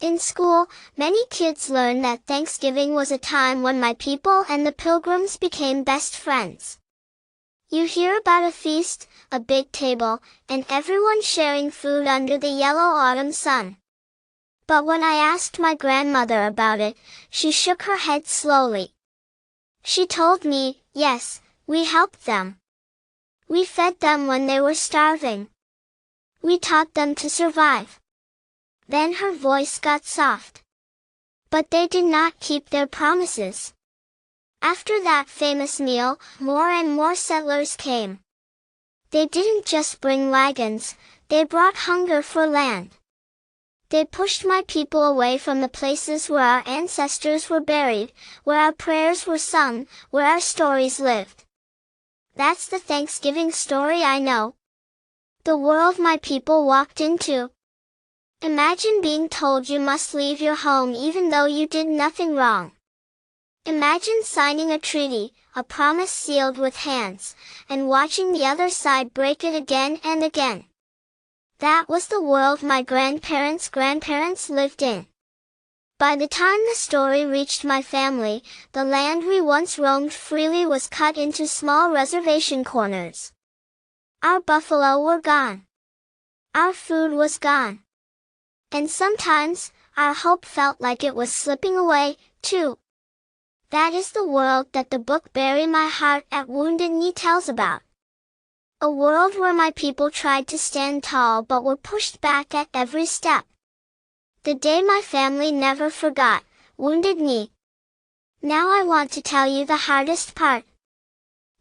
In school, many kids learned that Thanksgiving was a time when my people and the Pilgrims became best friends. You hear about a feast, a big table, and everyone sharing food under the yellow autumn sun. But when I asked my grandmother about it, she shook her head slowly. She told me, yes, we helped them. We fed them when they were starving. We taught them to survive. Then her voice got soft. But they did not keep their promises. After that famous meal, more and more settlers came. They didn't just bring wagons, they brought hunger for land. They pushed my people away from the places where our ancestors were buried, where our prayers were sung, where our stories lived. That's the Thanksgiving story I know. The world my people walked into. Imagine being told you must leave your home even though you did nothing wrong. Imagine signing a treaty, a promise sealed with hands, and watching the other side break it again and again. That was the world my grandparents' grandparents lived in. By the time the story reached my family, the land we once roamed freely was cut into small reservation corners. Our buffalo were gone. Our food was gone. And sometimes, our hope felt like it was slipping away, too. That is the world that the book Bury My Heart at Wounded Knee tells about. A world where my people tried to stand tall but were pushed back at every step. The day my family never forgot, Wounded Knee. Now I want to tell you the hardest part.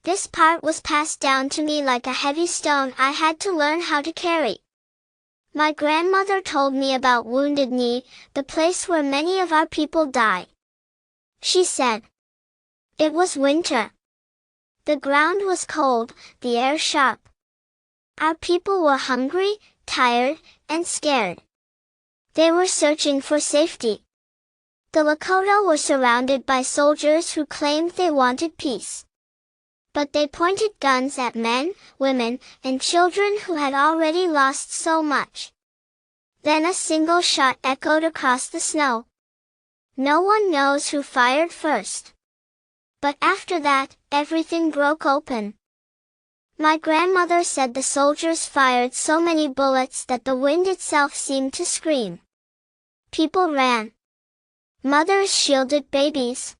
This part was passed down to me like a heavy stone I had to learn how to carry. My grandmother told me about Wounded Knee, the place where many of our people died. She said, it was winter. The ground was cold, the air sharp. Our people were hungry, tired, and scared. They were searching for safety. The Lakota were surrounded by soldiers who claimed they wanted peace. But they pointed guns at men, women, and children who had already lost so much. Then a single shot echoed across the snow. No one knows who fired first. But after that, everything broke open. My grandmother said the soldiers fired so many bullets that the wind itself seemed to scream. People ran. Mothers shielded babies.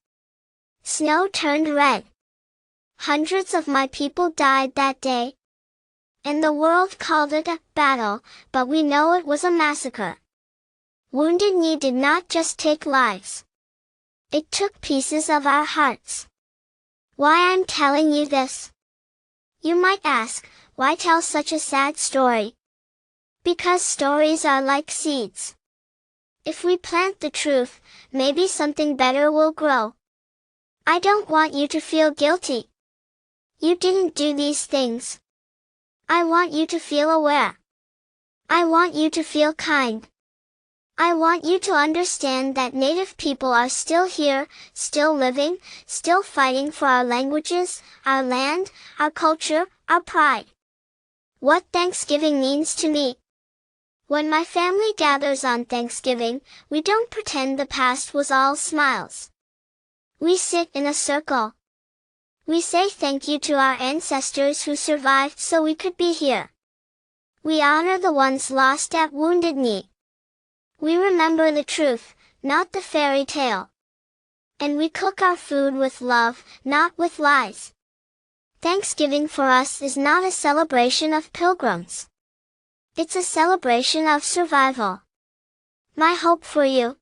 Snow turned red. Hundreds of my people died that day. And the world called it a battle, but we know it was a massacre. Wounded Knee did not just take lives. It took pieces of our hearts. Why I'm telling you this? You might ask, why tell such a sad story? Because stories are like seeds. If we plant the truth, maybe something better will grow. I don't want you to feel guilty. You didn't do these things. I want you to feel aware. I want you to feel kind. I want you to understand that Native people are still here, still living, still fighting for our languages, our land, our culture, our pride. What Thanksgiving means to me. When my family gathers on Thanksgiving, we don't pretend the past was all smiles. We sit in a circle. We say thank you to our ancestors who survived so we could be here. We honor the ones lost at Wounded Knee. We remember the truth, not the fairy tale. And we cook our food with love, not with lies. Thanksgiving for us is not a celebration of pilgrims. It's a celebration of survival. My hope for you.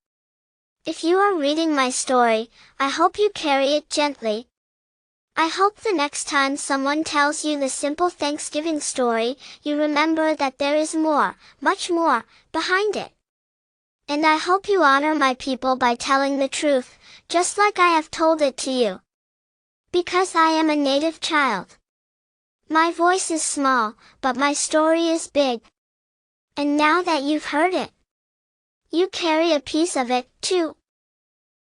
If you are reading my story, I hope you carry it gently. I hope the next time someone tells you the simple Thanksgiving story, you remember that there is more, much more, behind it. And I hope you honor my people by telling the truth, just like I have told it to you. Because I am a Native child. My voice is small, but my story is big. And now that you've heard it, you carry a piece of it, too.